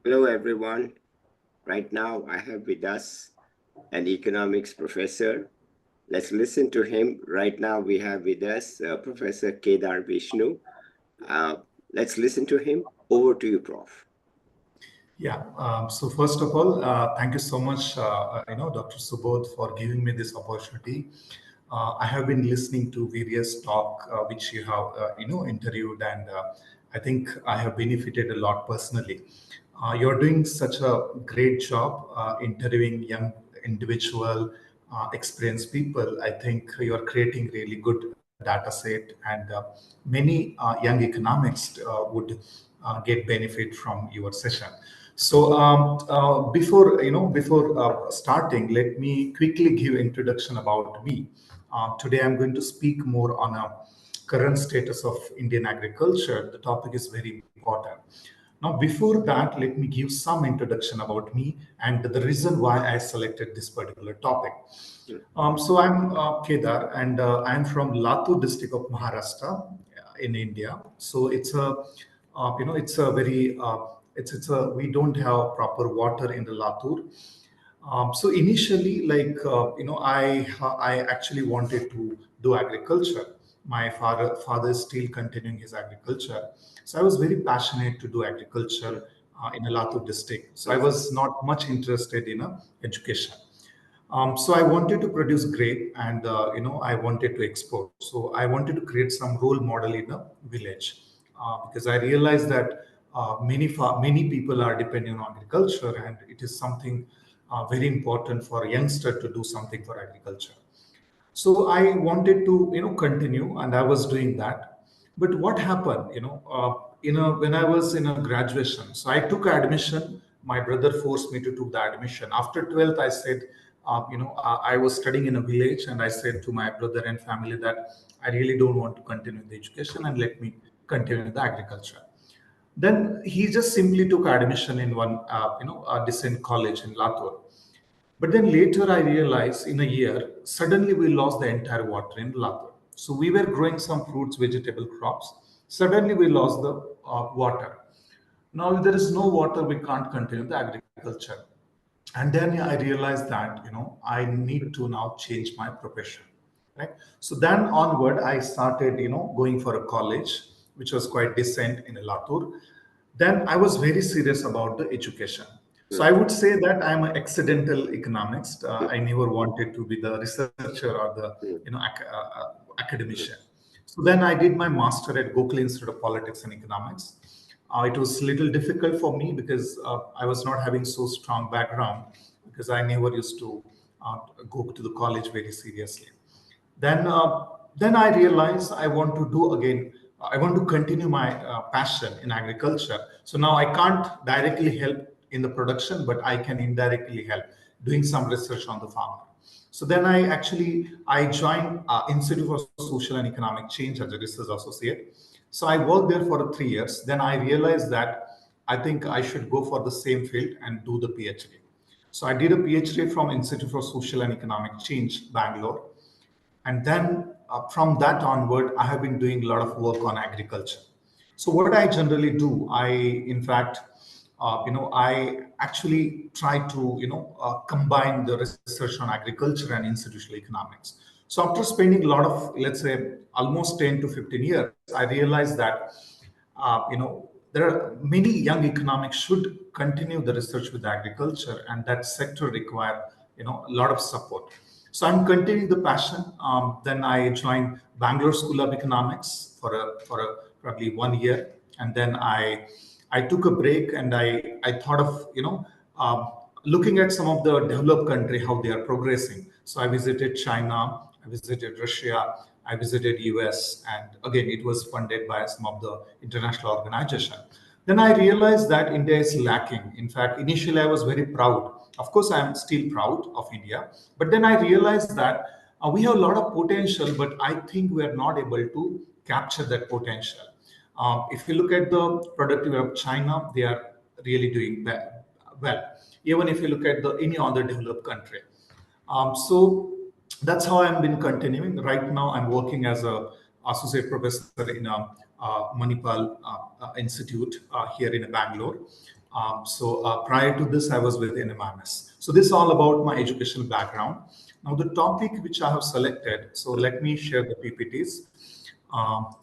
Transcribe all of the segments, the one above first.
Hello, everyone. Right now, I have with us an economics professor. Let's listen to him. Right now, we have with us Professor Kedar Vishnu. Uh, let's listen to him. Over to you, Prof. Yeah. So first of all, thank you so much, Dr. Subodh, for giving me this opportunity. I have been listening to various talk which you have, interviewed, and I think I have benefited a lot personally. You're doing such a great job interviewing young individual, experienced people. I think you are creating really good data set, and many young economists would get benefit from your session. So before starting, let me quickly give introduction about me. Today, I'm going to speak more on a current status of Indian agriculture. The topic is very important. Now, before that, let me give some introduction about me and the reason why I selected this particular topic. So I'm Kedar, and I'm from Latur district of Maharashtra in India. So it's a very it's a we don't have proper water in the Latur. So initially, I actually wanted to do agriculture. My father is still continuing his agriculture, so I was very passionate to do agriculture in a Latur district. So I was not much interested in education. So I wanted to produce grape, and I wanted to export. So I wanted to create some role model in a village because I realized that many people are depending on agriculture, and it is something very important for a youngster to do something for agriculture. So I wanted to continue, and I was doing that. But what happened, when I was in a graduation, so I took admission. My brother forced me to do the admission. After 12th, I said, I was studying in a village, and I said to my brother and family that I really don't want to continue the education, and let me continue the agriculture. Then he just simply took admission in one, a decent college in Latur. But then later I realized in a year, suddenly we lost the entire water in Latur. So we were growing some fruits, vegetable crops. Suddenly we lost the water. Now, if there is no water, we can't continue the agriculture. And then I realized that, I need to now change my profession. Right. So then onward, I started, going for a college, which was quite decent in Latur. Then I was very serious about the education. So I would say that I'm an accidental economist. I never wanted to be the researcher or the academician. So then I did my master at Gokhale Institute of Politics and Economics. It was a little difficult for me because I was not having so strong background because I never used to go to the college very seriously. Then I realized I want to do again. I want to continue my passion in agriculture. So now I can't directly help in the production, but I can indirectly help doing some research on the farmer. So then I joined Institute for Social and Economic Change as a research associate. So I worked there for 3 years. Then I realized that I think I should go for the same field and do the PhD. So I did a PhD from Institute for Social and Economic Change, Bangalore. And then from that onward, I have been doing a lot of work on agriculture. So what I generally do, in fact, I actually try to, combine the research on agriculture and institutional economics. So after spending a lot of, let's say, almost 10 to 15 years, I realized that, there are many young economics should continue the research with agriculture, and that sector require, a lot of support. So I'm continuing the passion. Then I joined Bangalore School of Economics for probably 1 year, and then I took a break, and I thought of looking at some of the developed country how they are progressing. So I visited China, I visited Russia, I visited US, and again it was funded by some of the international organization. Then I realized that India is lacking. In fact, initially I was very proud. Of course, I am still proud of India. But then I realized that we have a lot of potential, but I think we are not able to capture that potential. If you look at the productivity of China, they are really doing well. Even if you look at the any other developed country. So that's how I've been continuing. Right now, I'm working as a associate professor in a Manipal Institute here in Bangalore. Prior to this, I was with NMRS. So this is all about my educational background. Now the topic which I have selected, so let me share the PPTs. Um,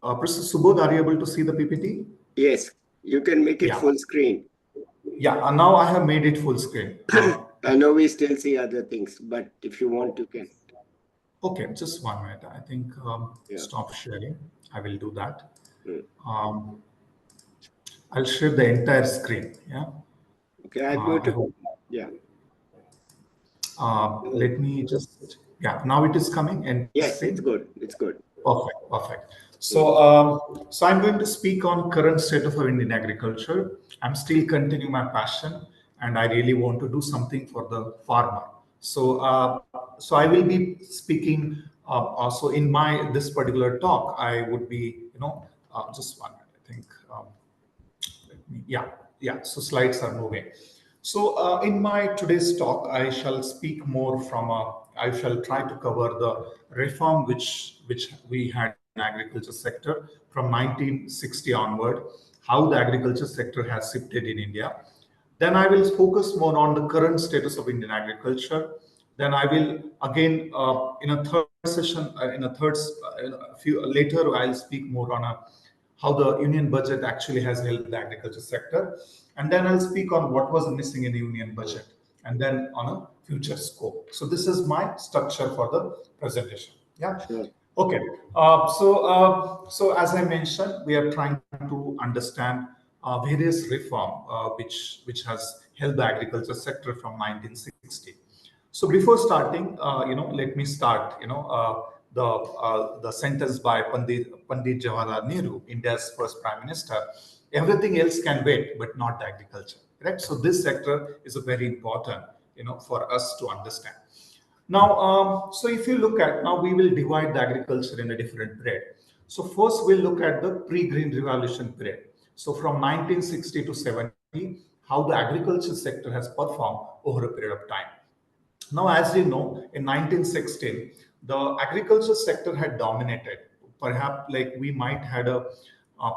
Professor Subodh, are you able to see the PPT? Yes, you can make it Yeah, full screen. yeah. Now I have made it full screen. I know we still see other things, but if you want, you can. Okay, just 1 minute. I think Yeah. stop sharing. I will do that. Mm. Um, I'll share the entire screen. Yeah. Okay, I'm going I to. hope. Yeah. Let me just. Yeah. Now it is coming. Entire Yes, it's screen. good. It's good. Perfect, perfect. Mm. So I'm going to speak on current state of Indian agriculture. I'm still continuing my passion, and I really want to do something for the farmer. So I will be speaking. Also, in my this particular talk, I would be, just 1 minute. I think. Yeah, yeah. So slides are moving. So in my today's talk, I shall speak more from a. I shall try to cover the reform which we had in agriculture sector from 1960 onward, how the agriculture sector has shifted in India. Then I will focus more on the current status of Indian agriculture. Then I will again in a third session, in a few later, I'll speak more on how the union budget actually has helped the agriculture sector. And then I'll speak on what was missing in the union budget and then on a future scope. So this is my structure for the presentation. Yeah. Sure. Okay. So as I mentioned, we are trying to understand various reform which has helped the agriculture sector from 1960. So before starting, let me start. The sentence by Pandit Jawaharlal Nehru, India's first Prime Minister. Everything else can wait, but not the agriculture. Correct. So this sector is a very important, for us to understand. Now, so if you look at now, we will divide the agriculture in a different period. So first, we'll look at the pre-green revolution period. So from 1960 to 70, how the agriculture sector has performed over a period of time. Now, as you know, in 1916, the agriculture sector had dominated. Perhaps like we might had a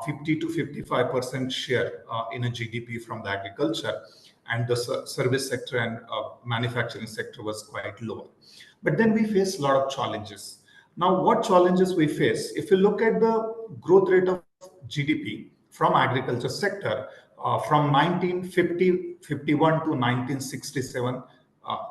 50 to 55% share in a GDP from the agriculture, and the service sector and manufacturing sector was quite low. But then we face a lot of challenges. Now, what challenges we face? If you look at the growth rate of GDP from agriculture sector from 1951 to 1967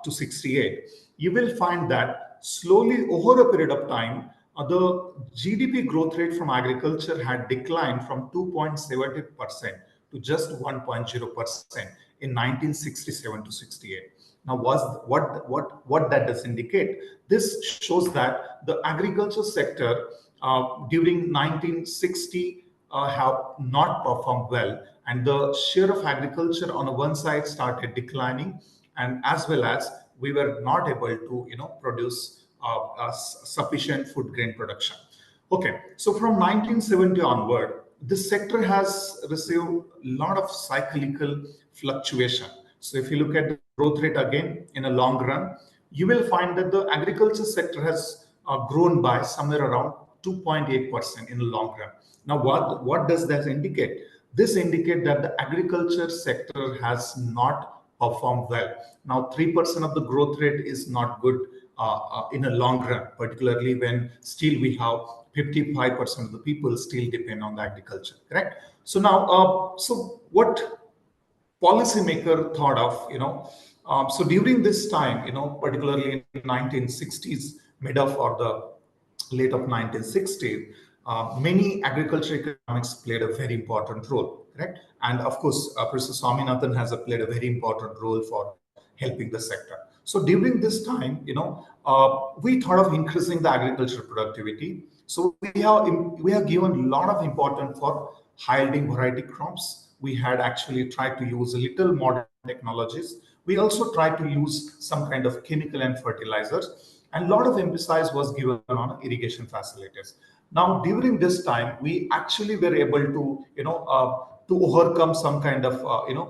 to 68, you will find that slowly over a period of time, the GDP growth rate from agriculture had declined from 2.78% to just 1.0% in 1967 to 68. Now, what that does indicate? This shows that the agriculture sector during 1960 have not performed well, and the share of agriculture on one side started declining, and as well as we were not able to produce sufficient food grain production. Okay, so from 1970 onward, this sector has received a lot of cyclical fluctuation. So if you look at the growth rate again in a long run, you will find that the agriculture sector has grown by somewhere around 2.8% in the long run. Now, what does that indicate? This indicates that the agriculture sector has not performed well. Now, 3% of the growth rate is not good in a long run, particularly when still we have 55% of the people still depend on the agriculture, correct? So now, so what policymaker thought of, so during this time, particularly in 1960s, mid of or the late of 1960s, many agriculture economics played a very important role, correct? And of course, Professor Swaminathan has played a very important role for helping the sector. So during this time, we thought of increasing the agricultural productivity. So we have given a lot of importance for high yielding variety crops. We had actually tried to use a little modern technologies. We also tried to use some kind of chemical and fertilizers, and a lot of emphasis was given on irrigation facilities. Now, during this time, we actually were able to, to overcome some kind of,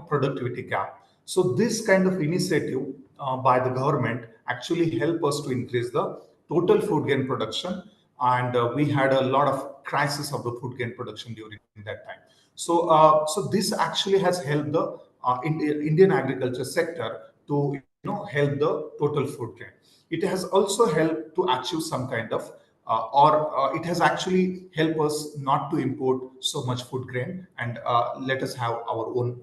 productivity gap. So this kind of initiative by the government actually help us to increase the total food grain production, and we had a lot of crisis of the food grain production during that time. So this actually has helped the Indian agriculture sector to help the total food grain. It has also helped to achieve some kind of it has actually helped us not to import so much food grain and let us have our own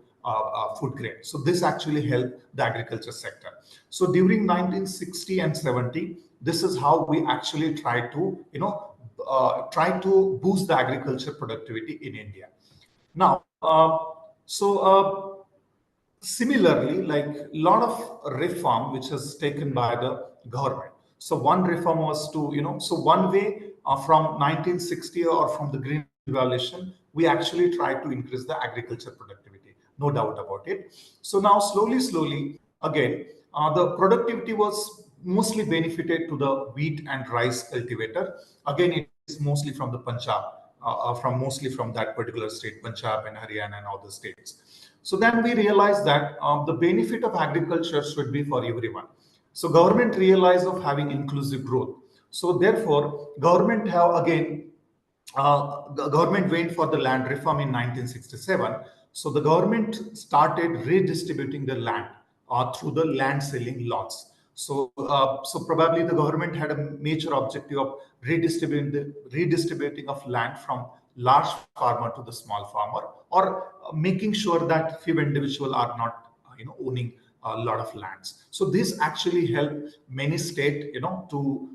food grain. So this actually helped the agriculture sector. So during 1960 and 70, this is how we actually try to boost the agriculture productivity in India. Now, similarly, like a lot of reform which is taken by the government. So one reform was to, so one way from 1960 or from the Green Revolution, we actually tried to increase the agriculture productivity, no doubt about it. So now slowly, again, the productivity was mostly benefited to the wheat and rice cultivator. Again, it is mostly from the Punjab, mostly from that particular state, Punjab and Haryana and all the states. So then we realized that the benefit of agriculture should be for everyone. So government realized of having inclusive growth. So therefore, government have again government went for the land reform in 1967. So the government started redistributing the land through the land selling lots. So probably the government had a major objective of redistributing of land from large farmer to the small farmer, or making sure that few individuals are not owning a lot of lands. So this actually helped many states to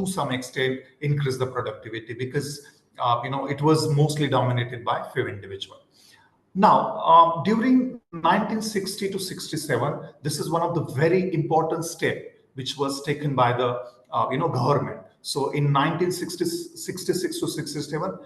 some extent increase the productivity, because it was mostly dominated by few individuals. Now, during 1960 to 67, this is one of the very important step which was taken by the government. So in 1966 to 67,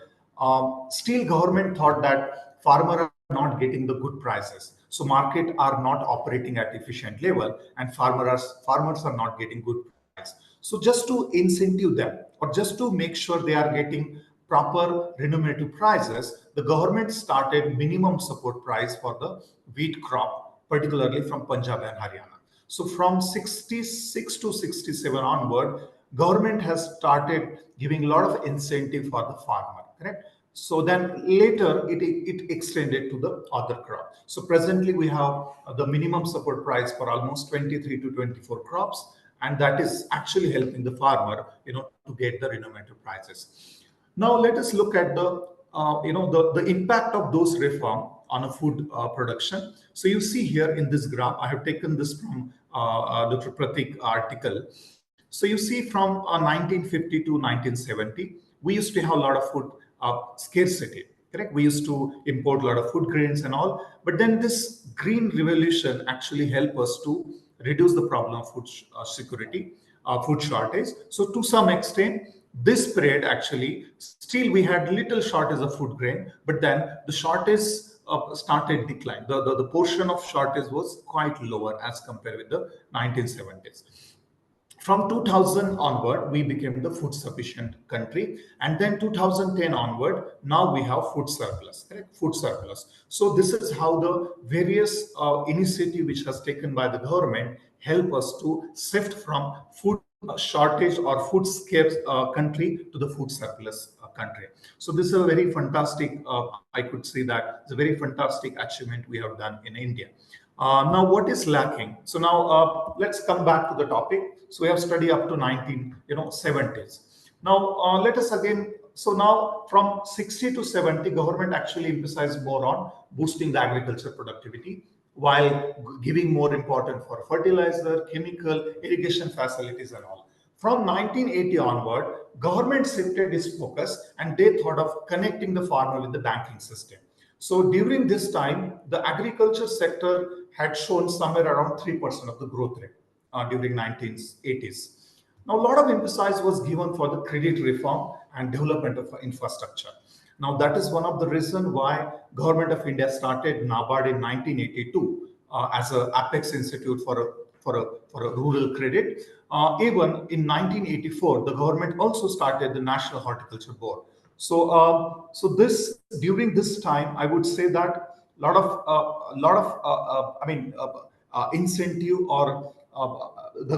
still government thought that farmers are not getting the good prices. So market are not operating at efficient level, and farmers are not getting good price. So just to incentive them, or just to make sure they are getting proper remunerative prices, the government started minimum support price for the wheat crop, particularly from Punjab and Haryana. So from 66 to 67 onward, government has started giving a lot of incentive for the farmer, correct? So then later it extended to the other crop. So presently we have the minimum support price for almost 23 to 24 crops, and that is actually helping the farmer, to get the remunerative prices. Now let us look at the impact of those reform on a food production. So you see here in this graph, I have taken this from Dr. Pratik article. So you see from 1950 to 1970, we used to have a lot of food scarcity, correct? We used to import a lot of food grains and all, but then this green revolution actually helped us to reduce the problem of food security, food shortage. So to some extent, this period actually, still we had little shortage of food grain, but then the shortage started decline. The portion of shortage was quite lower as compared with the 1970s. From 2000 onward, we became the food sufficient country, and then 2010 onward, now we have food surplus, correct? Food surplus. So this is how the various initiative which has taken by the government help us to shift from food shortage or food scarce country to the food surplus country. So this is a very fantastic, I could say that it's a very fantastic achievement we have done in India. Now, what is lacking? So now let's come back to the topic. So we have studied up to 1970s. Now let us again. So now from 60 to 70, government actually emphasized more on boosting the agriculture productivity, while giving more importance for fertilizer, chemical, irrigation facilities and all. From 1980 onward, government shifted its focus and they thought of connecting the farmer with the banking system. So during this time, the agriculture sector had shown somewhere around 3% of the growth rate during 1980s. Now, a lot of emphasis was given for the credit reform and development of infrastructure. Now, that is one of the reasons why Government of India started NABARD in 1982 as an apex institute for a rural credit. Even in 1984, the government also started the National Horticulture Board. So, this during this time, I would say that incentive, or the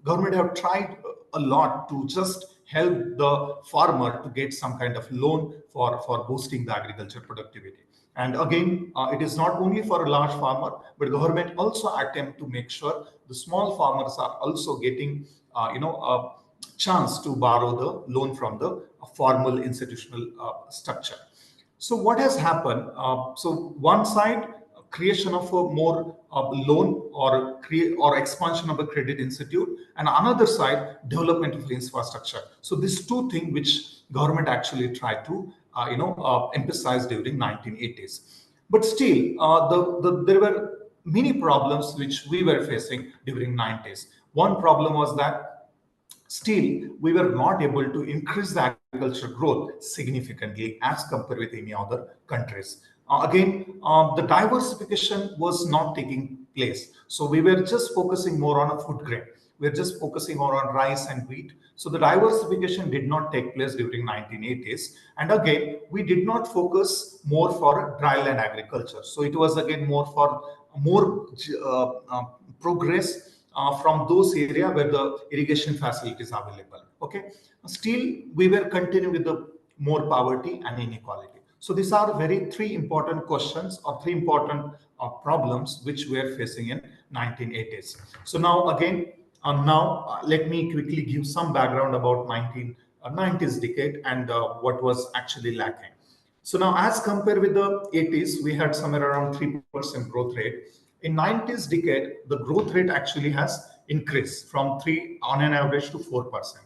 government have tried a lot to just help the farmer to get some kind of loan for boosting the agriculture productivity. And again, it is not only for a large farmer, but government also attempt to make sure the small farmers are also getting, a chance to borrow the loan from the formal institutional structure. So what has happened? So one side, creation of a more loan or create or expansion of a credit institute, and another side, development of the infrastructure. So these two things which government actually tried to emphasize during 1980s. But still, there were many problems which we were facing during 90s. One problem was that still we were not able to increase the agriculture growth significantly as compared with any other countries. The diversification was not taking place. So we were just focusing more on a food grain. We were just focusing more on rice and wheat. So the diversification did not take place during 1980s. And again, we did not focus more for dry land agriculture. So it was again more for more progress from those areas where the irrigation facilities are available. Okay, still we were continuing with the more poverty and inequality. So these are very three important questions or three important problems which we are facing in 1980s. So now again, let me quickly give some background about 1990s decade and what was actually lacking. So now as compared with the 80s, we had somewhere around 3% growth rate. In 90s decade, the growth rate actually has increased from 3 on an average to 4%.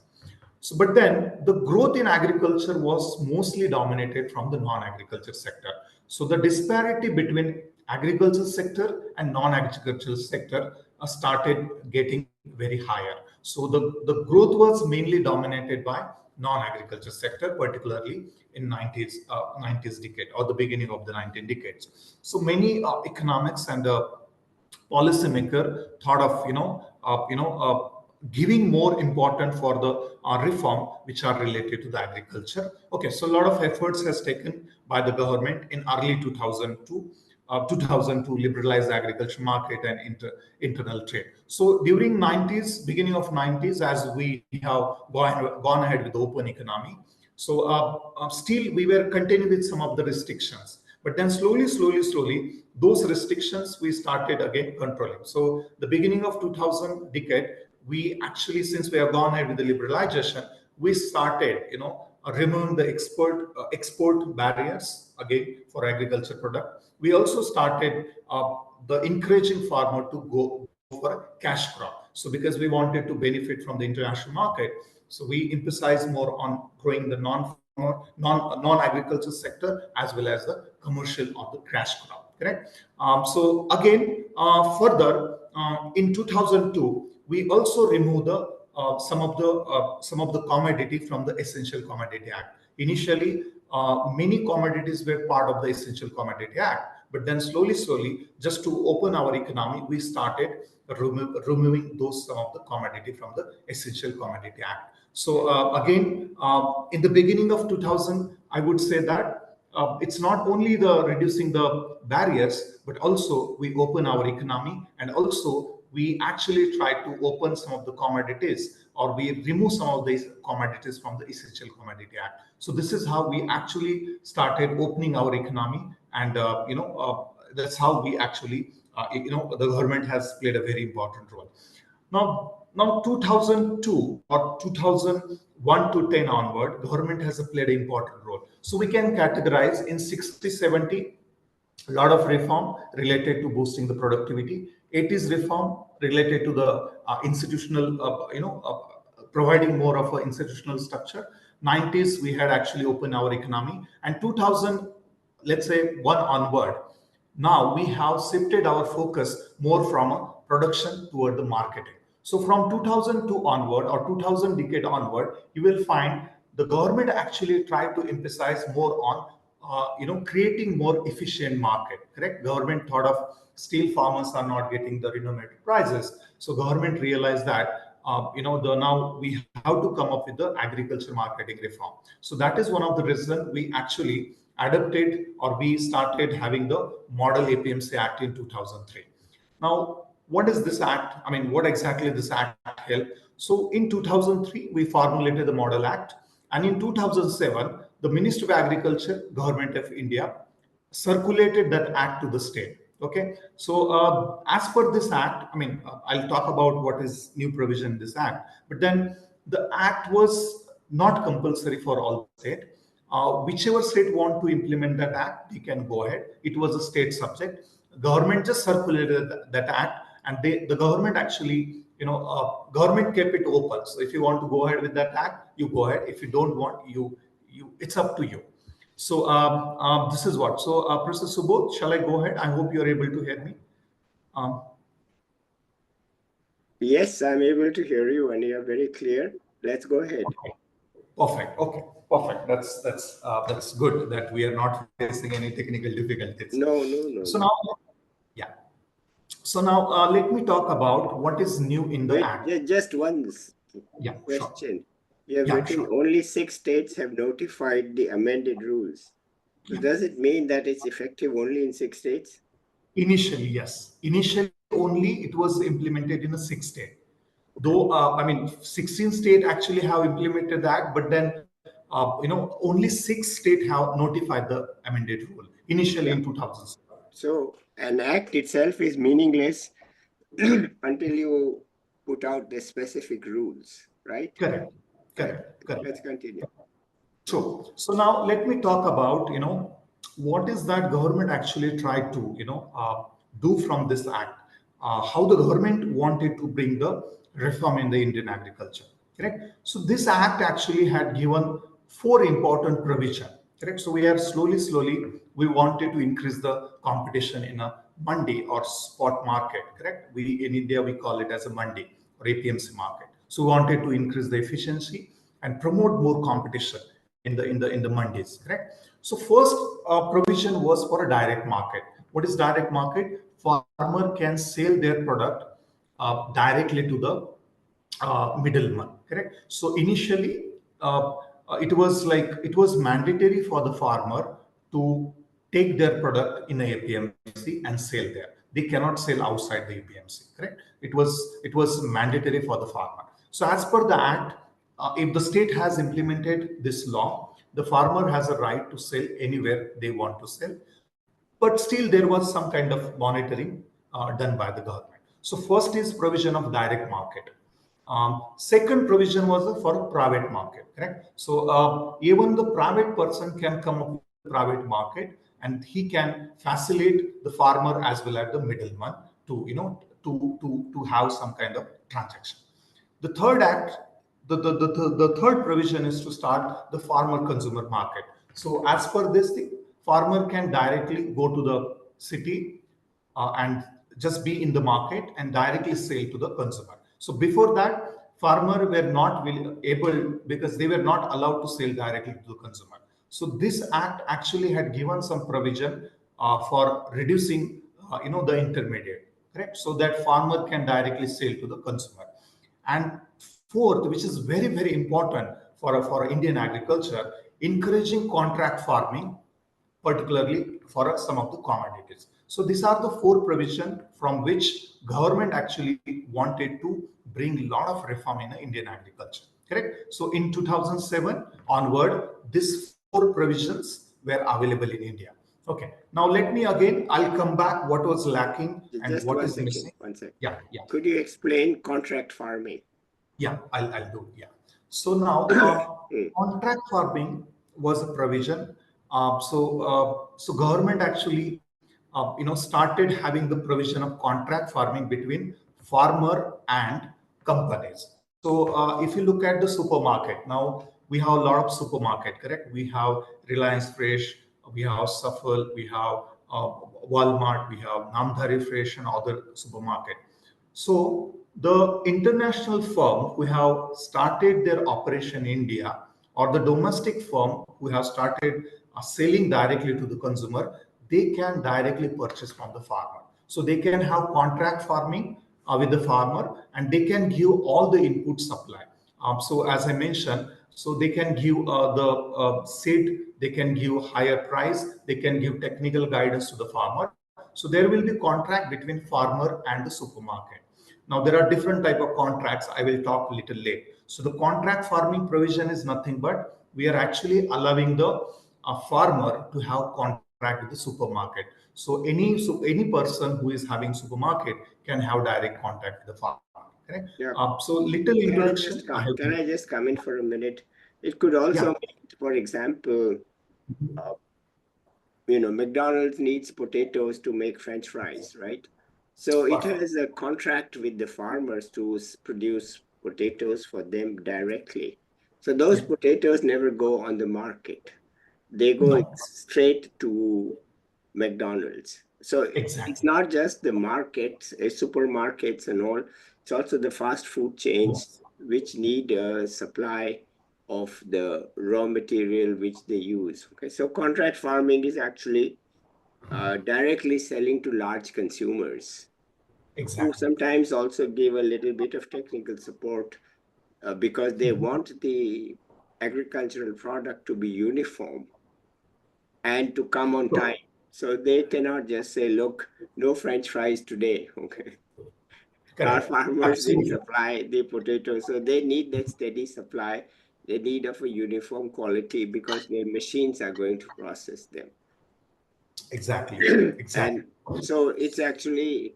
So, but then the growth in agriculture was mostly dominated from the non-agriculture sector. So the disparity between agriculture sector and non-agricultural sector started getting very higher. So the growth was mainly dominated by non-agriculture sector, particularly in 90s decade or the beginning of the 19 decades. So many economics and policymaker thought of giving more important for the reform which are related to the agriculture. Okay, so a lot of efforts has taken by the government in early 2002 to liberalize the agriculture market and internal trade. So during 90s, beginning of 90s, as we have gone ahead with the open economy, so still we were continuing with some of the restrictions. But then slowly, those restrictions we started again controlling. So the beginning of 2000 decade, we actually, since we have gone ahead with the liberalization, we started, removing the export barriers again for agriculture product. We also started the encouraging farmer to go for cash crop. So because we wanted to benefit from the international market, so we emphasize more on growing the non-agriculture sector as well as the commercial or the cash crop. Correct. So again, further in 2002, we also removed the some of the commodity from the Essential Commodity Act. Initially, many commodities were part of the Essential Commodity Act, but then slowly, just to open our economy, we started removing those some of the commodity from the Essential Commodity Act. So again, in the beginning of 2000, I would say that it's not only the reducing the barriers, but also we open our economy, and also we actually try to open some of the commodities, or we remove some of these commodities from the Essential Commodity Act. So this is how we actually started opening our economy, and that's how we actually the government has played a very important role. Now 2002 or 2001 to 10 onward, government has played an important role. So we can categorize in 60, 70, a lot of reform related to boosting the productivity. 80s reform related to the institutional, providing more of an institutional structure. 90s, we had actually opened our economy. And 2000, let's say, one onward, now we have shifted our focus more from production toward the marketing. So from 2002 onward or 2000 decade onward, you will find the government actually tried to emphasize more on creating more efficient market. Correct. Government thought of steel farmers are not getting the remunerated prices, so government realized that now we have to come up with the agriculture marketing reform. So that is one of the reasons we actually adopted, or we started having the Model APMC Act in 2003. Now, what is this act? I mean, what exactly this act help? So in 2003, we formulated the Model Act, and in 2007, the Ministry of Agriculture, Government of India, circulated that act to the state. Okay, so as per this act, I mean, I'll talk about what is new provision in this act, but then the act was not compulsory for all state. Whichever state want to implement that act, they can go ahead. It was a state subject. Government just circulated that act, and the government actually, government kept it open. So if you want to go ahead with that act, you go ahead. If you don't want, it's up to you. So this is what. So Professor Subodh, shall I go ahead? I hope you are able to hear me. Yes, I'm able to hear you, and you're very clear. Let's go ahead. Okay. Perfect. Okay. Perfect. That's good that we are not facing any technical difficulties. No. So now, yeah. So now let me talk about what is new in the act. Just one question. Sure. You have written only 6 states have notified the amended rules. So does it mean that it's effective only in 6 states? Initially, yes. Initially, only it was implemented in a 6 state. Though, I mean, 16 states actually have implemented the act, but then, only 6 states have notified the amended rule initially in 2007. So an act itself is meaningless until you put out the specific rules, right? Correct. Let's continue. So now let me talk about, what is that government actually tried to, do from this act, how the government wanted to bring the reform in the Indian agriculture, correct? So this act actually had given 4 important provisions, correct? So we are slowly, we wanted to increase the competition in a mandi or spot market, correct? In India, we call it as a mandi or APMC market. So we wanted to increase the efficiency and promote more competition in the mandis, correct? So first provision was for a direct market. What is direct market? Farmer can sell their product directly to the middleman, correct? So initially, it was mandatory for the farmer to take their product in a APMC and sell there. They cannot sell outside the APMC, correct? It was mandatory for the farmer. So as per the act, if the state has implemented this law, the farmer has a right to sell anywhere they want to sell. But still, there was some kind of monitoring done by the government. So first is provision of direct market. Second provision was for private market, correct? So even the private person can come up with the private market, and he can facilitate the farmer as well as the middleman to to have some kind of transaction. The third act, the third provision is to start the farmer consumer market. So as per this thing, farmer can directly go to the city and just be in the market and directly sell to the consumer. So before that, farmer were not able, because they were not allowed to sell directly to the consumer. So this act actually had given some provision for reducing the intermediate, correct? So that farmer can directly sell to the consumer. And fourth, which is very important for Indian agriculture, encouraging contract farming, particularly for some of the commodities. So these are the 4 provisions from which government actually wanted to bring a lot of reform in Indian agriculture, correct? So in 2007 onward, these 4 provisions were available in India. Okay, now I'll come back what was lacking and just what is missing. One second. Yeah. Could you explain contract farming? Yeah, I'll do. Yeah. So now, contract farming was a provision. So government actually, started having the provision of contract farming between farmer and companies. So if you look at the supermarket, now we have a lot of supermarket, correct? We have Reliance Fresh, we have Safal, we have Walmart, we have Namdhari Fresh and other supermarket. So the international firm who have started their operation in India, or the domestic firm who have started selling directly to the consumer, they can directly purchase from the farmer. So they can have contract farming with the farmer, and they can give all the input supply. So as I mentioned, so they can give the seed, they can give higher price, they can give technical guidance to the farmer. So there will be contract between farmer and the supermarket. Now there are different type of contracts. I will talk a little late. So the contract farming provision is nothing but we are actually allowing the farmer to have contract with the supermarket. So any person who is having supermarket can have direct contact with the farmer. Correct? Yeah. So little introduction. Can I just come in for a minute? It could also mean, for example, uh, McDonald's needs potatoes to make French fries, right? So it has a contract with the farmers to produce potatoes for them directly. So those potatoes never go on the market. They go No, straight to McDonald's. So it's exactly. not just the markets, supermarkets and all. It's also the fast food chains which need a supply of the raw material which they use. Okay, so contract farming is actually directly selling to large consumers who Exactly. sometimes also give a little bit of technical support because they want the agricultural product to be uniform and to come on time. So they cannot just say, look, no French fries today. Okay. Our Correct. farmers didn't Absolutely. supply the potatoes. So they need that steady supply. They need of a uniform quality because their machines are going to process them. Exactly. Exactly. And so it's actually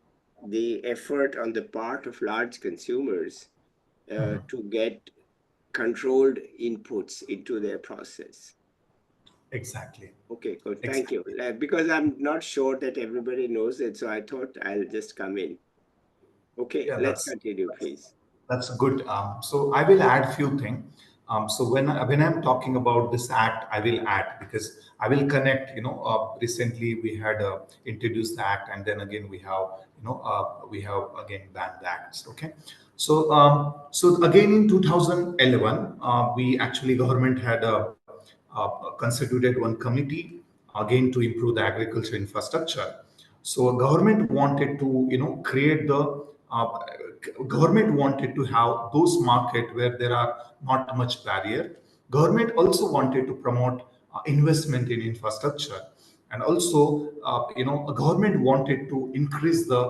the effort on the part of large consumers to get controlled inputs into their process. Exactly. Okay, good. Thank you. Exactly. Because I'm not sure that everybody knows it, so I thought I'll just come in. Okay, Yeah, let's continue, that's please. that's good. So I will add few things. So when I'm talking about this act, I will add because I will connect. Recently we had introduced the act, and then again we have again banned the acts. Okay. So again in 2011, we actually government had constituted one committee again to improve the agriculture infrastructure. So government wanted to create the government wanted to have those market where there are not much barrier. Government also wanted to promote investment in infrastructure, and also a government wanted to increase the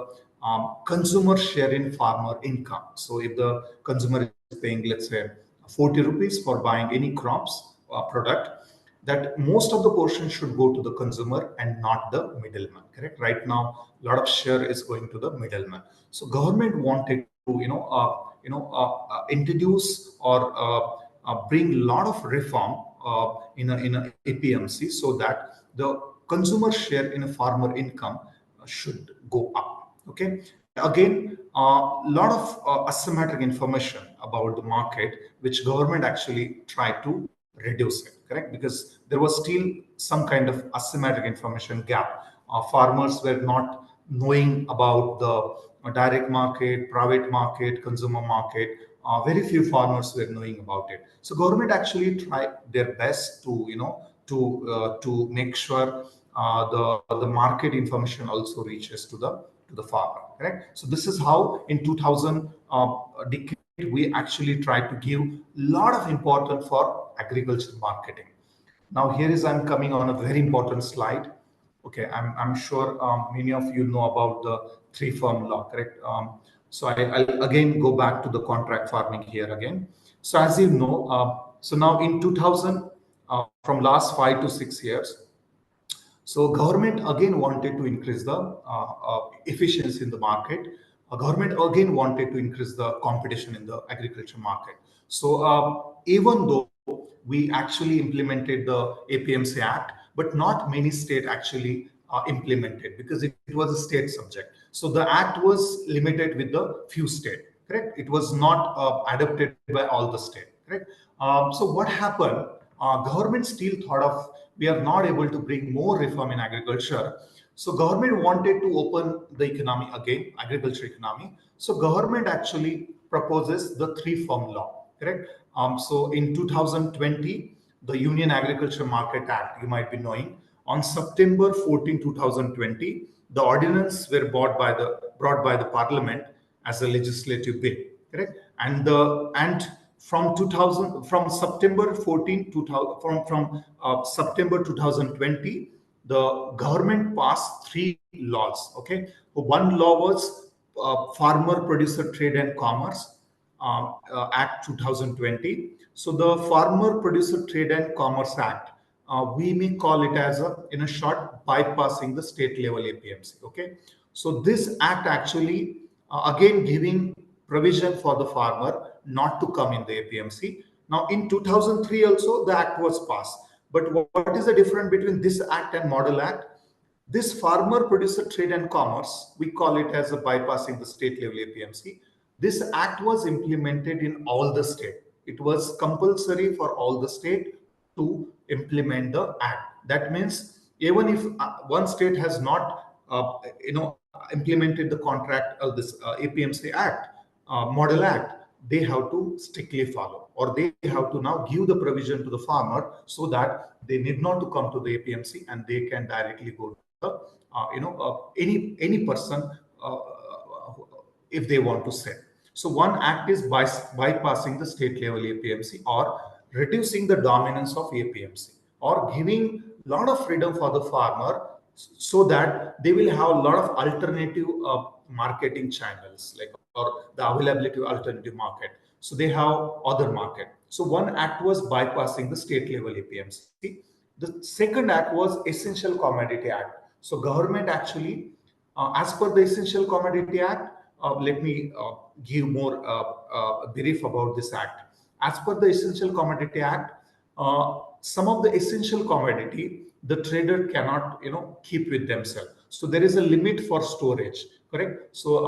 consumer share in farmer income. So if the consumer is paying, let's say, 40 rupees for buying any crops product, that most of the portion should go to the consumer and not the middleman. Correct? Right now a lot of share is going to the middleman. So government wanted to introduce or bring a lot of reform in a APMC, so that the consumer share in a farmer income should go up. Okay. Again, a lot of asymmetric information about the market, which government actually tried to reduce it. Correct, because there was still some kind of asymmetric information gap. Farmers were not knowing about the direct market, private market, consumer market. Very few farmers were knowing about it. So government actually tried their best to to make sure the market information also reaches to the farmer. Correct. So this is how in 2000 decade we actually tried to give a lot of importance for agriculture marketing. Now here is I'm coming on a very important slide. Okay, I'm sure many of you know about the three farm law, correct? I'll again go back to the contract farming here again. So as you know, so now in 2000, from last 5 to 6 years, so government again wanted to increase the efficiency in the market. Government again wanted to increase the competition in the agriculture market. So even though we actually implemented the APMC Act, but not many state actually implemented because it was a state subject. So the act was limited with the few state. Correct. It was not adopted by all the state. Correct. So what happened? Government still thought of we are not able to bring more reform in agriculture. So government wanted to open the economy again, agriculture economy. So government actually proposes the three farm law, correct? So in 2020, the Union Agriculture Market Act, you might be knowing, on September 14, 2020, the ordinance were brought by the Parliament as a legislative bill, correct? And from 2000 from September 14 2000 from September 2020, the government passed three laws. Okay, one law was Farmer Producer Trade and Commerce Act 2020. So the Farmer Producer Trade and Commerce Act, we may call it as a, in a short, bypassing the state level APMC. Okay, so this act actually again giving provision for the farmer not to come in the APMC. Now in 2003 also the act was passed, but what is the difference between this act and Model Act? This Farmer Producer Trade and Commerce, we call it as a bypassing the state level APMC. This act was implemented in all the state. It was compulsory for all the state to implement the act. That means even if one state has not, implemented the contract of this APMC Act, Model Act, they have to strictly follow, or they have to now give the provision to the farmer so that they need not to come to the APMC and they can directly go to any person if they want to sell. So one act is bypassing the state level APMC, or reducing the dominance of APMC, or giving a lot of freedom for the farmer so that they will have a lot of alternative marketing channels, like, or the availability of alternative market. So they have other market. So one act was bypassing the state level APMC. The second act was Essential Commodity Act. So government actually, as per the Essential Commodity Act, let me give more brief about this act. As per the Essential Commodity Act, some of the essential commodity the trader cannot keep with themselves. So there is a limit for storage, correct? So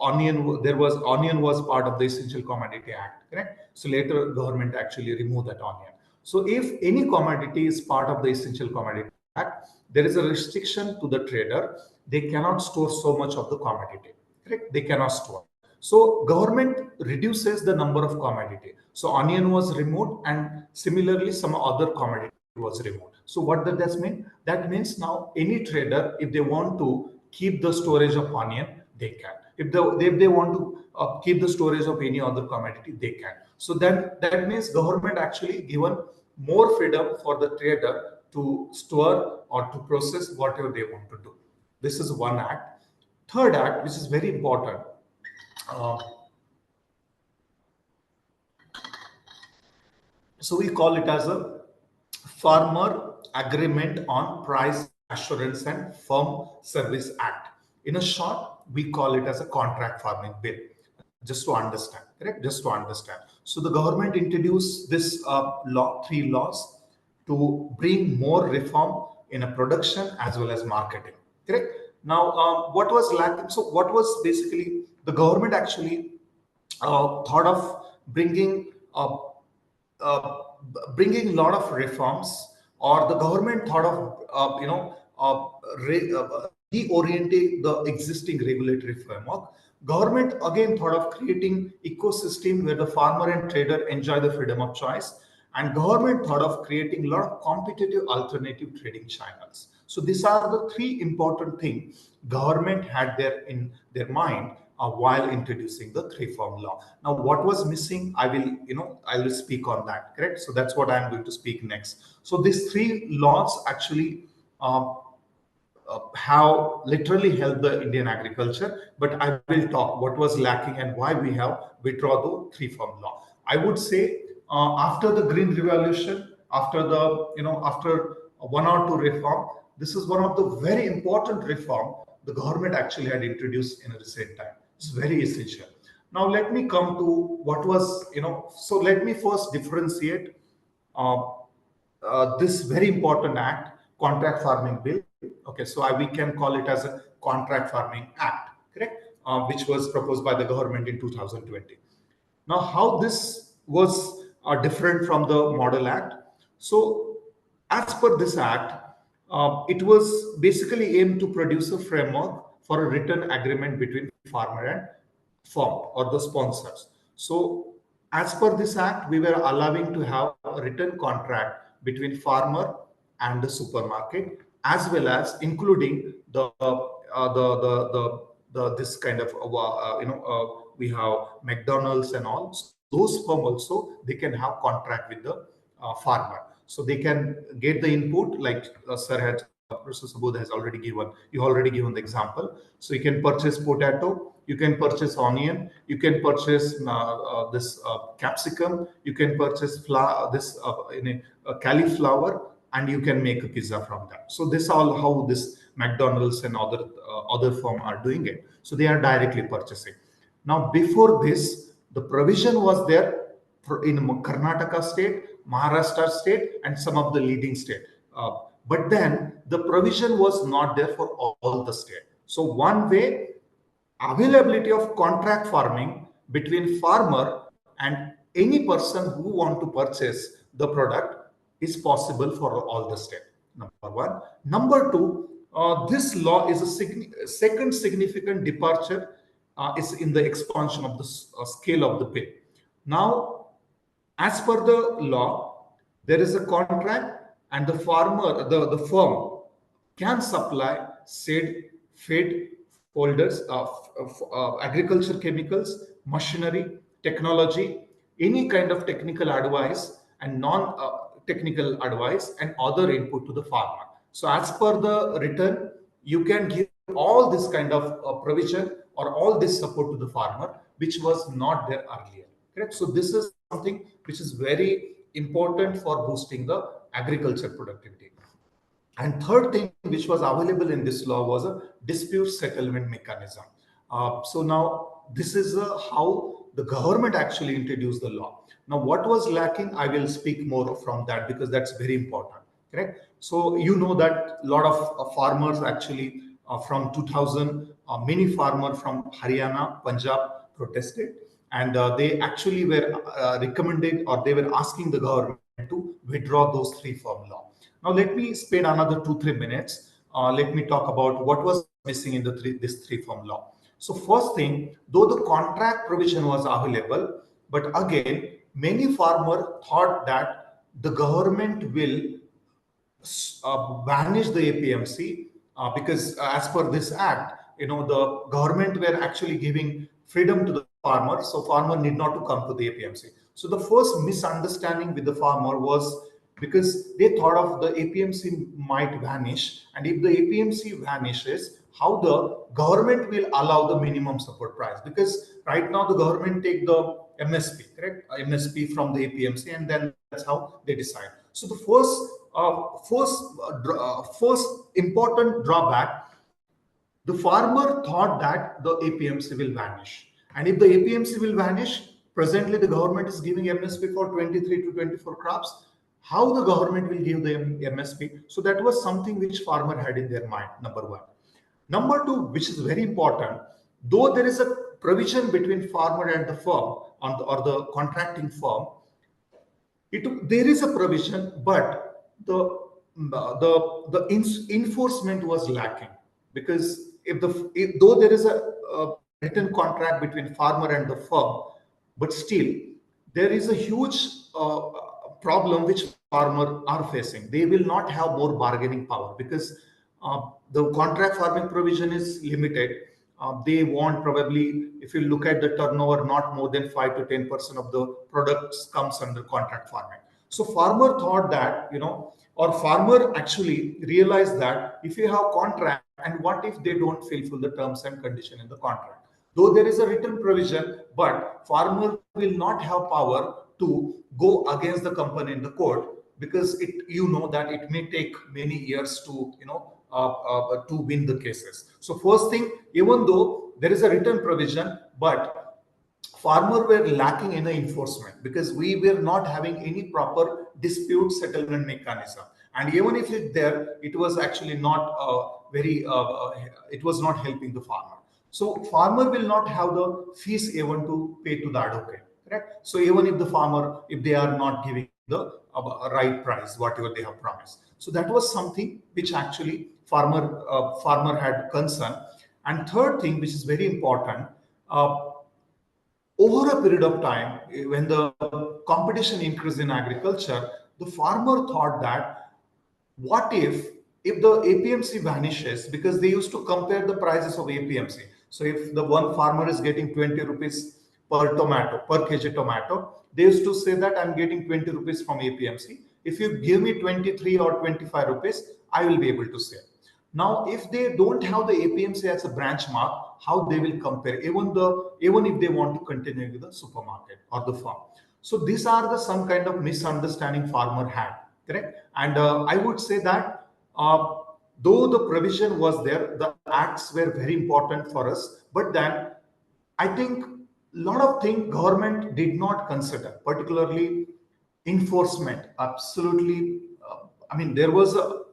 onion was part of the Essential Commodity Act, correct? So later government actually removed that onion. So if any commodity is part of the Essential Commodity Act, there is a restriction to the trader. They cannot store so much of the commodity, correct? They cannot store. So government reduces the number of commodity. So onion was removed, and similarly some other commodity was removed. So what does that mean? That means now any trader, if they want to keep the storage of onion, they can. If they want to keep the storage of any other commodity, they can. So that means government actually given more freedom for the trader to store or to process whatever they want to do. This is one act. Third act, which is very important. So we call it as a Farmer Agreement on Price Assurance and Firm Service Act. In a short, we call it as a contract farming bill. Just to understand, correct? Just to understand. So the government introduced this three laws to bring more reform in a production as well as marketing, correct? Now, what was lacking? So what was basically the government actually thought of bringing bringing a lot of reforms, or the government thought of reorienting the existing regulatory framework. Government again thought of creating ecosystem where the farmer and trader enjoy the freedom of choice, and government thought of creating a lot of competitive alternative trading channels. So these are the three important things government had there in their mind while introducing the three-form law. Now, what was missing? I will speak on that. Correct. So that's what I'm going to speak next. So these three laws actually have literally helped the Indian agriculture, but I will talk what was lacking and why we have withdrawn the three-form law. I would say after the Green Revolution, after after one or two reform, this is one of the very important reform the government actually had introduced in a recent time. It's very essential. Now let me come to what was, so let me first differentiate this very important act, Contract Farming Bill. Okay, so we can call it as a Contract Farming Act, correct? Which was proposed by the government in 2020. Now, how this was different from the Model Act? So, as per this act, it was basically aimed to produce a framework for a written agreement between farmer and firm or the sponsors. So, as per this act, we were allowing to have a written contract between farmer and the supermarket, as well as including this kind of we have McDonald's and all. So those firm also, they can have contract with the farmer, so they can get the input like sir had Professor Subodh has already given. You already given the example. So you can purchase potato, you can purchase onion, you can purchase this capsicum, you can purchase cauliflower, and you can make a pizza from that. So this all how this McDonald's and other firm are doing it. So they are directly purchasing. Now before this, the provision was there in Karnataka state, Maharashtra state, and some of the leading state. But then the provision was not there for all the state. So one way, availability of contract farming between farmer and any person who want to purchase the product is possible for all the state. Number one. Number two, this law is a second significant departure is in the expansion of the scale of the bill. Now, as per the law, there is a contract and the farmer, the firm can supply seed, feed, folders, agriculture chemicals, machinery, technology, any kind of technical advice and non-technical advice and other input to the farmer. So as per the return, you can give all this kind of provision or all this support to the farmer, which was not there earlier. Correct? So this is something which is very important for boosting the agriculture productivity. And third thing which was available in this law was a dispute settlement mechanism. So now this is how the government actually introduced the law. Now what was lacking, I will speak more from that because that's very important. Correct? So you know that a lot of farmers actually from 2000, many farmers from Haryana, Punjab protested, and they actually were recommended or they were asking the government to withdraw those three farm law. Now let me spend another 2-3 minutes. Let me talk about what was missing in this three farm law. So first thing, though the contract provision was available, but again, many farmers thought that the government will banish the APMC because as per this act, the government were actually giving freedom to the farmer, so farmer need not to come to the APMC. So the first misunderstanding with the farmer was because they thought of the APMC might vanish, and if the APMC vanishes, how the government will allow the minimum support price, because right now the government take the MSP, correct? MSP from the APMC, and then that's how they decide. So the first important drawback, the farmer thought that the APMC will vanish. And if the APMC will vanish, presently the government is giving MSP for 23 to 24 crops. How the government will give the MSP? So that was something which farmer had in their mind, number one. Number two, which is very important, though there is a provision between farmer and the firm or the contracting firm, there is a provision, but the enforcement was lacking, because though there is a written contract between farmer and the firm, but still there is a huge problem which farmers are facing. They will not have more bargaining power because the contract farming provision is limited. They want probably, if you look at the turnover, not more than 5 to 10% of the products comes under contract farming. So farmer thought that, or farmer actually realized that if you have contract, and what if they don't fulfill the terms and condition in the contract? Though there is a written provision, but farmer will not have power to go against the company in the court, because that it may take many years to to win the cases. So first thing, even though there is a written provision, but farmers were lacking in the enforcement, because we were not having any proper dispute settlement mechanism. And even if it's there, it was actually not it was not helping the farmer. So farmer will not have the fees even to pay to the advocate, correct? So even if the farmer, if they are not giving the right price, whatever they have promised. So that was something which actually farmer had concern. And third thing, which is very important, over a period of time, when the competition increased in agriculture, the farmer thought that what if the APMC vanishes, because they used to compare the prices of APMC. So if the one farmer is getting 20 rupees per kg tomato, they used to say that I'm getting 20 rupees from APMC. If you give me 23 or 25 rupees, I will be able to sell. Now, if they don't have the APMC as a branch mark, how they will compare, even if they want to continue with the supermarket or the farm. So these are the some kind of misunderstanding farmer had, correct? And I would say that though the provision was there, the acts were very important for us, but then I think a lot of things government did not consider, particularly enforcement. Absolutely, I mean there was a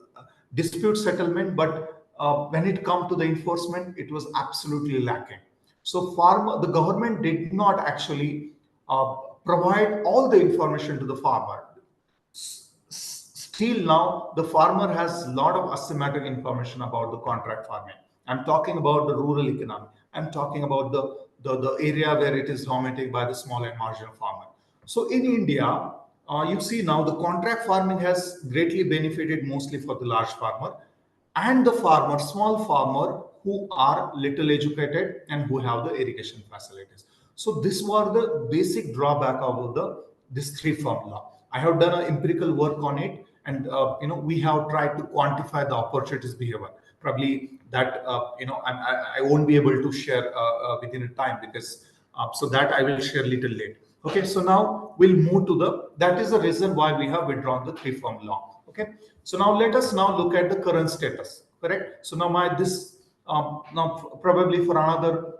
dispute settlement, but when it come to the enforcement, it was absolutely lacking. So the government did not actually provide all the information to the farmer. Still now the farmer has a lot of asymmetric information about the contract farming. I'm talking about the rural economy. I'm talking about the area where it is dominated by the small and marginal farmer. So in India, you see now the contract farming has greatly benefited mostly for the large farmer and the farmer, small farmer who are little educated and who have the irrigation facilities. So this were the basic drawback of this three formula. I have done an empirical work on it, and we have tried to quantify the opportunities behavior. Probably that I won't be able to share within a time, because so that I will share little late. Okay, so now we'll move to that is the reason why we have withdrawn the three formula. Okay, so now let us now look at the current status. Correct. So now now probably for another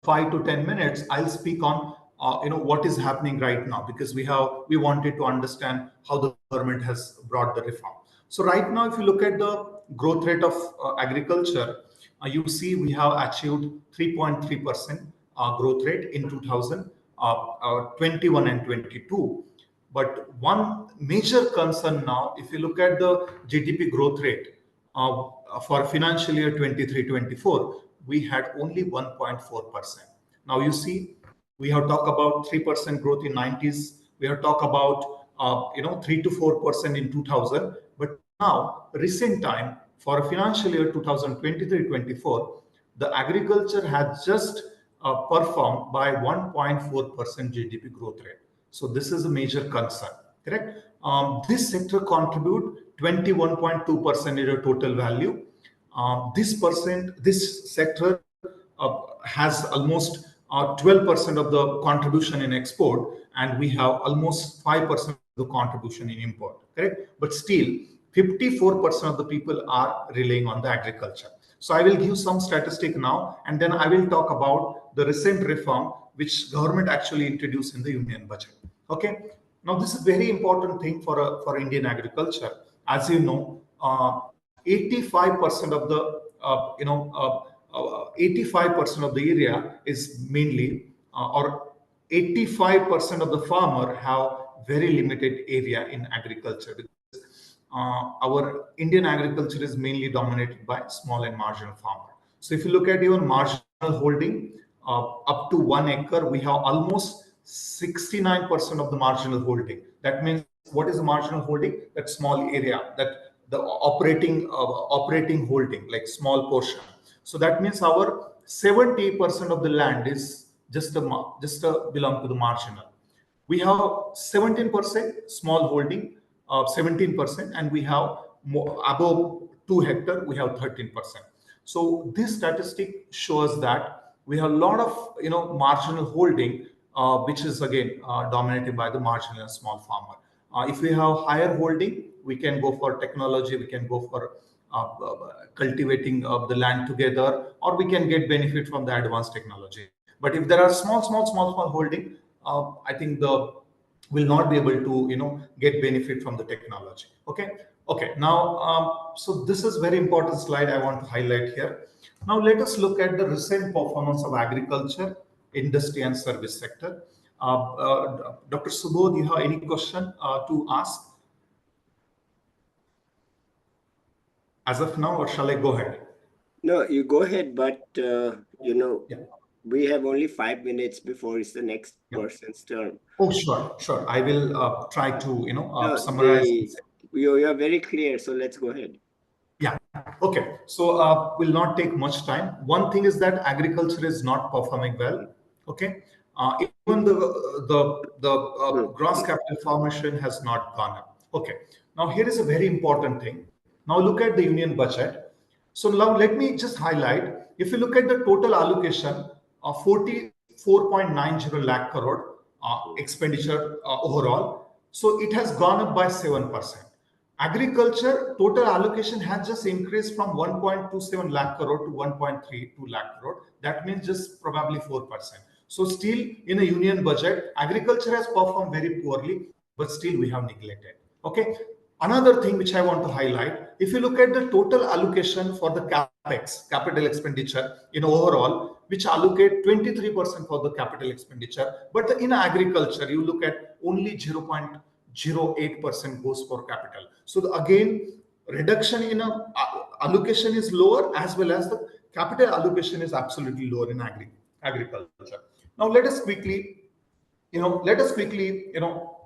5 to 10 minutes, I'll speak on what is happening right now, because we wanted to understand how the government has brought the reform. So right now, if you look at the growth rate of agriculture, you see we have achieved 3.3% growth rate in 2021 and 22. But one major concern now, if you look at the GDP growth rate for financial year 23-24, we had only 1.4%. Now you see, we have talked about 3% growth in 90s. We have talked about 3 to 4% in 2000. But now, recent time for financial year 2023-24, the agriculture has just performed by 1.4% GDP growth rate. So this is a major concern, correct? This sector contribute 21.2% in the total value. This sector has almost 12% of the contribution in export, and we have almost 5% of the contribution in import, correct? But still, 54% of the people are relying on the agriculture. So I will give some statistic now, and then I will talk about the recent reform which government actually introduced in the union budget. Okay. Now this is very important thing for Indian agriculture. As you know, 85% of the 85% of the area is mainly or 85% of the farmer have very limited area in agriculture. Our Indian agriculture is mainly dominated by small and marginal farmer. So if you look at even marginal holding up to 1 acre, we have almost 69% of the marginal holding. That means what is the marginal holding? That small area, that the operating holding, like small portion. So that means our 70% of the land is just belong to the marginal. We have 17% small holding, 17%, and we have above 2 hectare, we have 13%. So this statistic shows that we have a lot of marginal holding, which is again dominated by the marginal and small farmer. If we have higher holding, we can go for technology, we can go for cultivating the land together, or we can get benefit from the advanced technology. But if there are small holding, I think will not be able to get benefit from the technology. Okay. Now, so this is very important slide I want to highlight here. Now let us look at the recent performance of agriculture, industry, and service sector. Dr. Subodh, you have any question to ask as of now, or shall I go ahead? No, you go ahead, but Yeah. we have only 5 minutes before it's the next person's turn. Oh, sure. I will try to summarize. You are very clear, so let's go ahead. Yeah. Okay. So will not take much time. One thing is that agriculture is not performing well. Okay. Even the gross capital formation has not gone up. Okay. Now here is a very important thing. Now look at the union budget. So now let me just highlight, if you look at the total allocation of 44.90 lakh crore expenditure overall, so it has gone up by 7%. Agriculture total allocation has just increased from 1.27 lakh crore to 1.32 lakh crore. That means just probably 4%. So still in a union budget, agriculture has performed very poorly, but still we have neglected. Okay. Another thing which I want to highlight, if you look at the total allocation for the capex, capital expenditure in overall, which allocate 23% for the capital expenditure, but in agriculture, you look at only 0.08% goes for capital. So again, reduction in allocation is lower, as well as the capital allocation is absolutely lower in agriculture. Now let us quickly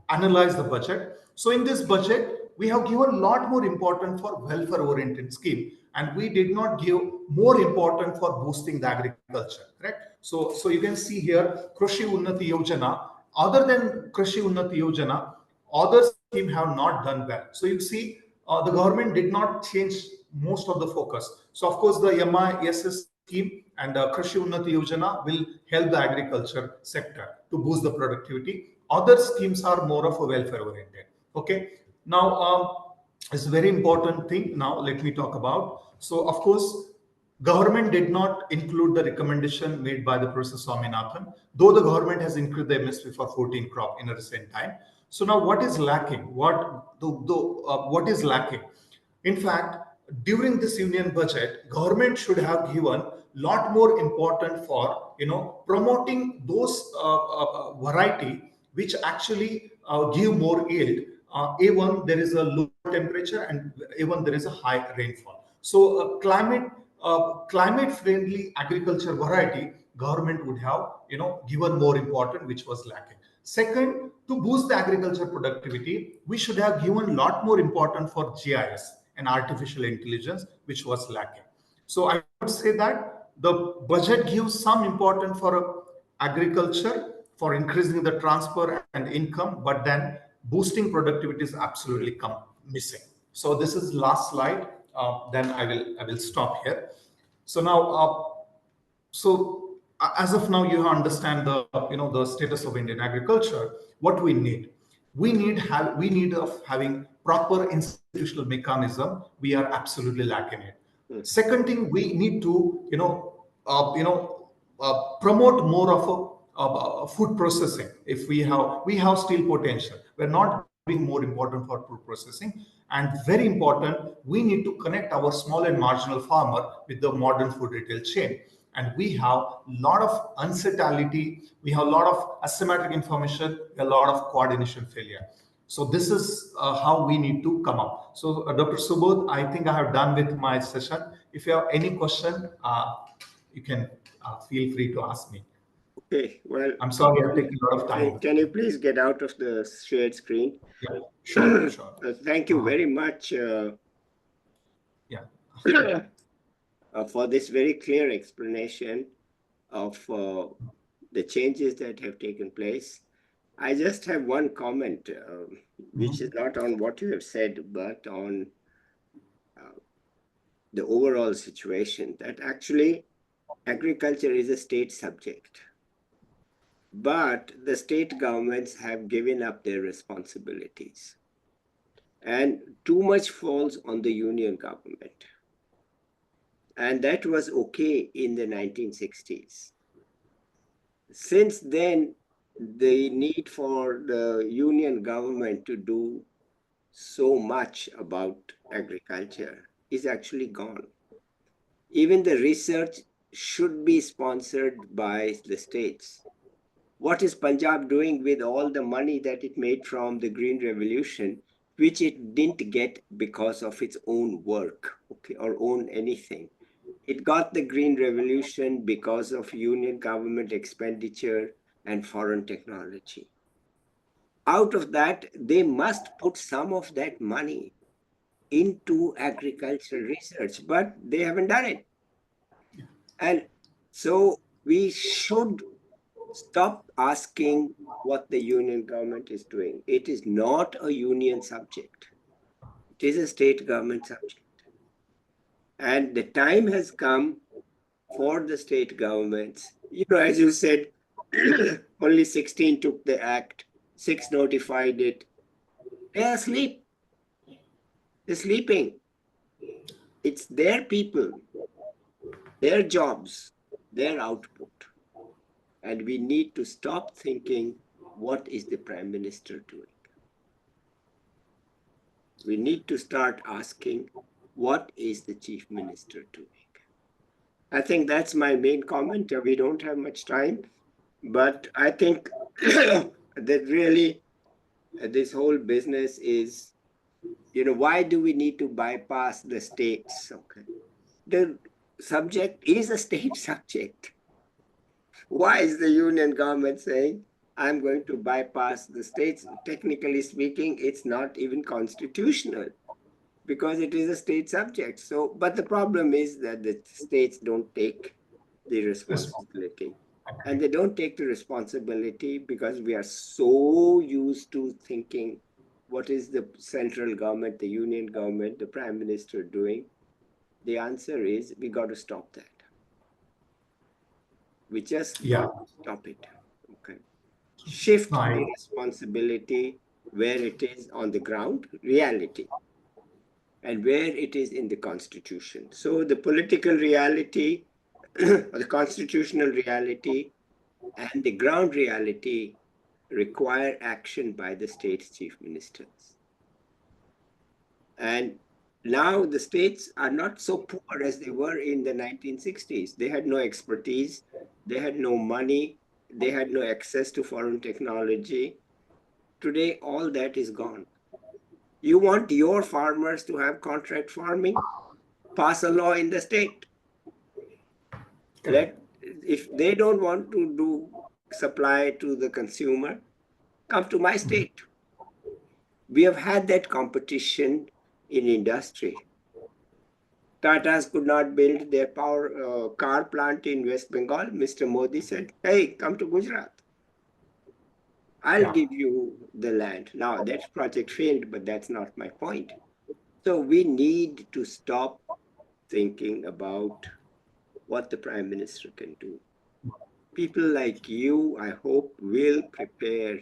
analyze the budget. So in this budget, we have given a lot more important for welfare oriented scheme, and we did not give more important for boosting the agriculture, correct? So you can see here Krishi Unnati Yojana. Other than Krishi Unnati Yojana, other scheme have not done well. So you see the government did not change most of the focus. So of course the MISS scheme and Krishi Unnati Yojana will help the agriculture sector to boost the productivity. Other schemes are more of a welfare oriented. Okay. Now, it's a very important thing. Now, let me talk about. So, of course, government did not include the recommendation made by the Professor Swaminathan, though the government has increased the MSP for 14 crop in a recent time. So now, what is lacking? What is lacking? In fact, during this union budget, government should have given lot more important for promoting those variety which actually give more yield. Even there is a low temperature and even there is a high rainfall. So climate friendly agriculture variety government would have given more important, which was lacking. Second, to boost the agriculture productivity, we should have given a lot more important for GIS and artificial intelligence, which was lacking. So I would say that the budget gives some importance for agriculture, for increasing the transfer and income, but then boosting productivity is absolutely missing. So this is last slide. Then I will stop here. So now, as of now, you understand the status of Indian agriculture. What we need, we need of having proper institutional mechanism. We are absolutely lacking it. Second thing, we need to promote more of food processing. If we have still potential, we're not being more important for food processing. And very important, we need to connect our small and marginal farmer with the modern food retail chain. And we have a lot of uncertainty, we have a lot of asymmetric information, a lot of coordination failure. So this is how we need to come up. So Dr. Subodh, I think I have done with my session. If you have any question, you can feel free to ask me. Okay, well, I'm sorry I'm taking a lot of time. Can you please get out of the shared screen? Yeah, sure. Thank you very much. For this very clear explanation of the changes that have taken place. I just have one comment, which is not on what you have said, but on the overall situation, that actually agriculture is a state subject. But the state governments have given up their responsibilities. And too much falls on the union government. And that was okay in the 1960s. Since then, the need for the union government to do so much about agriculture is actually gone. Even the research should be sponsored by the states. What is Punjab doing with all the money that it made from the Green Revolution, which it didn't get because of its own work, okay, or own anything? It got the Green Revolution because of union government expenditure and foreign technology. Out of that, they must put some of that money into agricultural research, but they haven't done it. And so we should stop asking what the union government is doing. It is not a union subject. It is a state government subject. And the time has come for the state governments. As you said, only 16 took the act, 6 notified it. They're asleep. They're sleeping. It's their people, their jobs, their output. And we need to stop thinking, what is the Prime Minister doing? We need to start asking, what is the Chief Minister doing? I think that's my main comment. We don't have much time, but I think that really this whole business is, why do we need to bypass the states? Okay. The subject is a state subject. Why is the union government saying, I'm going to bypass the states? Technically speaking, it's not even constitutional because it is a state subject. So, but the problem is that the states don't take the responsibility. And they don't take the responsibility because we are so used to thinking, what is the central government, the union government, the Prime Minister doing? The answer is, we got to stop that. We just stop it. Okay. Shift the responsibility where it is on the ground, reality, and where it is in the Constitution. So the political reality, or the constitutional reality, and the ground reality require action by the state's chief ministers. And now the states are not so poor as they were in the 1960s. They had no expertise, they had no money, they had no access to foreign technology. Today, all that is gone. You want your farmers to have contract farming? Pass a law in the state. If they don't want to do supply to the consumer, come to my state. We have had that competition in industry. Tata's could not build their car plant in West Bengal. Mr. Modi said, hey, come to Gujarat. I'll give you the land. Now, that project failed, but that's not my point. So we need to stop thinking about what the Prime Minister can do. People like you, I hope, will prepare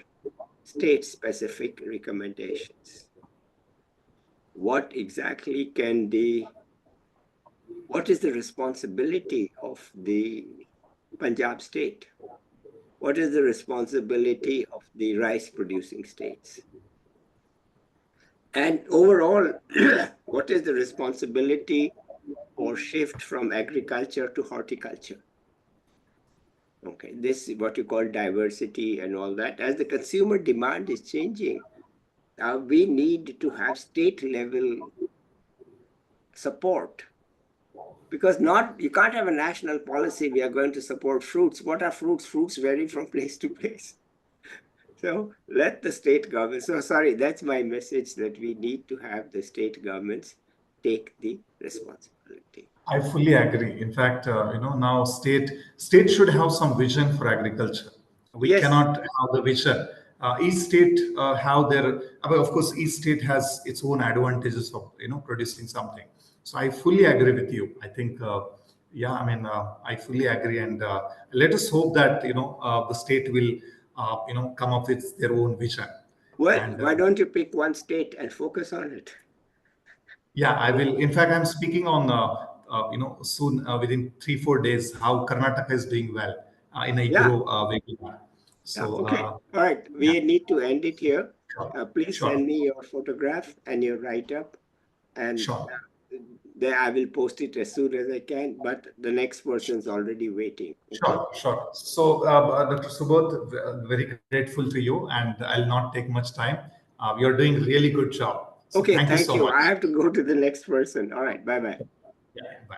state-specific recommendations. What exactly what is the responsibility of the Punjab state? What is the responsibility of the rice-producing states? And overall, what is the responsibility or shift from agriculture to horticulture? Okay, this is what you call diversity and all that. As the consumer demand is changing, we need to have state-level support. Because you can't have a national policy, we are going to support fruits. What are fruits? Fruits vary from place to place. So let the state government, that's my message, that we need to have the state governments take the responsibility. I fully agree. In fact, now state should have some vision for agriculture. We cannot have the vision. Each state have their, of course, each state has its own advantages of producing something. So I fully agree with you. I think, I fully agree, and let us hope that the state will come up with their own vision. Well, why don't you pick one state and focus on it? Yeah, I will. In fact, I'm speaking on soon, within 3-4 days, how Karnataka is doing well in agro webinar. So okay, all right, we need to end it here. Please send me your photograph and your write-up, and then I will post it as soon as I can, but the next person's already waiting. Okay? Sure. So, Dr. Subodh, very grateful to you, and I'll not take much time. You're doing a really good job. So okay, thank you so much. I have to go to the next person. All right, bye-bye. Yeah, bye.